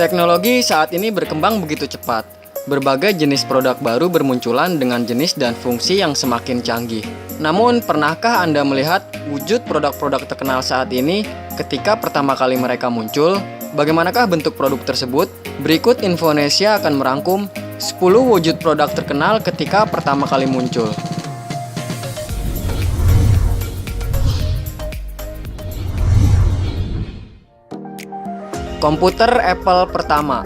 Teknologi saat ini berkembang begitu cepat. Berbagai jenis produk baru bermunculan dengan jenis dan fungsi yang semakin canggih. Namun, pernahkah Anda melihat wujud produk-produk terkenal saat ini ketika pertama kali mereka muncul? Bagaimanakah bentuk produk tersebut? Berikut Infonesia akan merangkum 10 wujud produk terkenal ketika pertama kali muncul. Komputer Apple pertama.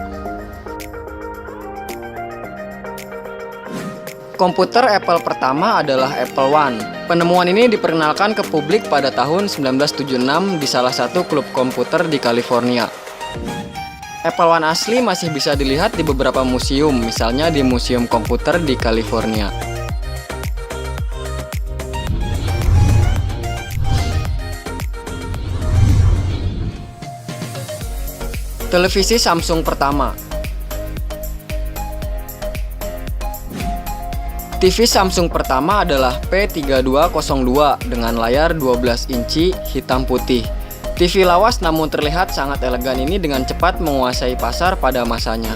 Komputer Apple pertama adalah Apple I. Penemuan ini diperkenalkan ke publik pada tahun 1976 di salah satu klub komputer di California. Apple I asli masih bisa dilihat di beberapa museum, misalnya di Museum Komputer di California. Televisi Samsung pertama. TV Samsung pertama adalah P3202 dengan layar 12 inci hitam putih. TV lawas namun terlihat sangat elegan ini dengan cepat menguasai pasar pada masanya.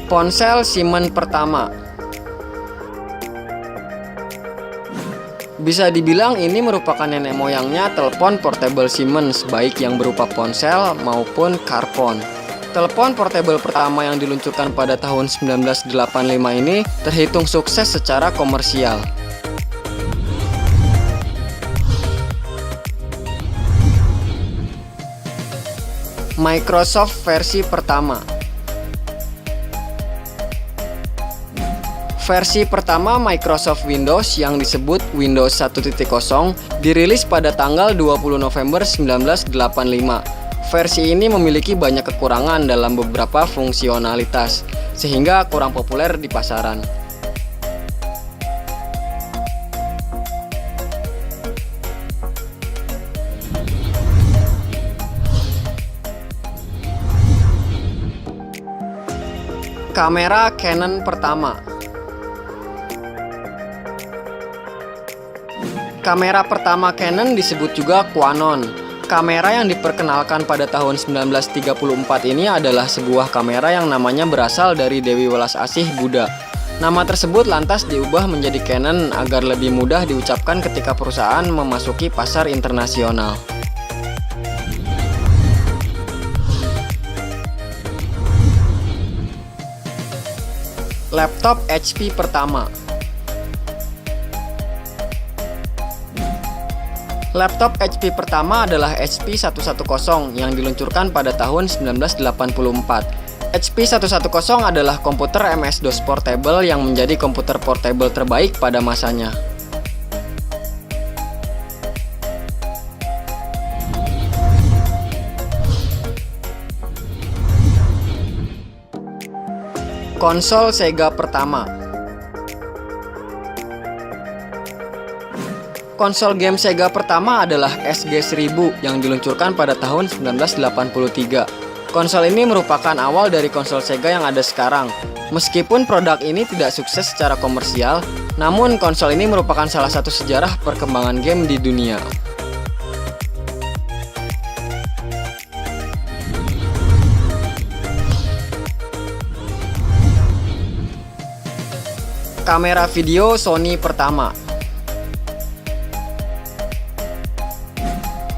Ponsel Siemens pertama. Bisa dibilang ini merupakan nenek moyangnya telepon portable Siemens, baik yang berupa ponsel maupun karpon. Telepon portable pertama yang diluncurkan pada tahun 1985 ini terhitung sukses secara komersial. Microsoft versi pertama. Versi pertama Microsoft Windows yang disebut Windows 1.0 dirilis pada tanggal 20 November 1985. Versi ini memiliki banyak kekurangan dalam beberapa fungsionalitas, sehingga kurang populer di pasaran. Kamera Canon pertama. Kamera pertama Canon disebut juga Quanon. Kamera yang diperkenalkan pada tahun 1934 ini adalah sebuah kamera yang namanya berasal dari Dewi Welas Asih Buddha. Nama tersebut lantas diubah menjadi Canon agar lebih mudah diucapkan ketika perusahaan memasuki pasar internasional. Laptop HP pertama. Laptop HP pertama adalah HP 110 yang diluncurkan pada tahun 1984. HP 110 adalah komputer MS-DOS portable yang menjadi komputer portable terbaik pada masanya. Konsol Sega pertama. Konsol game Sega pertama adalah SG-1000 yang diluncurkan pada tahun 1983. Konsol ini merupakan awal dari konsol Sega yang ada sekarang. Meskipun produk ini tidak sukses secara komersial, namun konsol ini merupakan salah satu sejarah perkembangan game di dunia. Kamera video Sony pertama.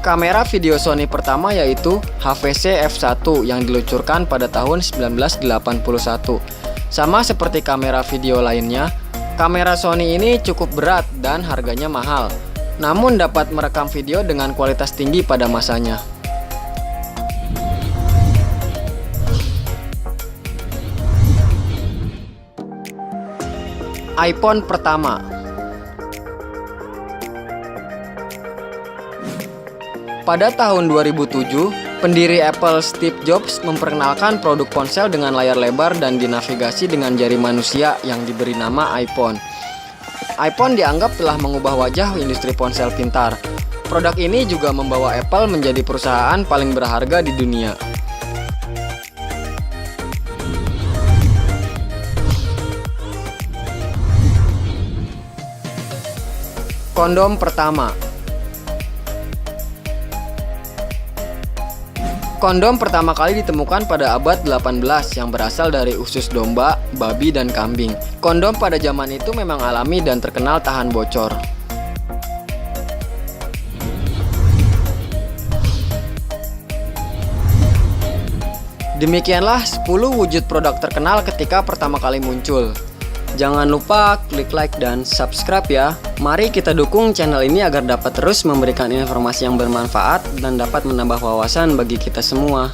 Kamera video Sony pertama yaitu HVC F1 yang diluncurkan pada tahun 1981. Sama seperti kamera video lainnya, kamera Sony ini cukup berat dan harganya mahal, namun dapat merekam video dengan kualitas tinggi pada masanya. iPhone pertama. Pada tahun 2007, pendiri Apple Steve Jobs memperkenalkan produk ponsel dengan layar lebar dan dinavigasi dengan jari manusia yang diberi nama iPhone. iPhone dianggap telah mengubah wajah industri ponsel pintar. Produk ini juga membawa Apple menjadi perusahaan paling berharga di dunia. Kondom pertama. Kondom pertama kali ditemukan pada abad 18 yang berasal dari usus domba, babi, dan kambing. Kondom pada zaman itu memang alami dan terkenal tahan bocor. Demikianlah 10 wujud produk terkenal ketika pertama kali muncul. Jangan lupa klik like dan subscribe ya. Mari kita dukung channel ini agar dapat terus memberikan informasi yang bermanfaat dan dapat menambah wawasan bagi kita semua.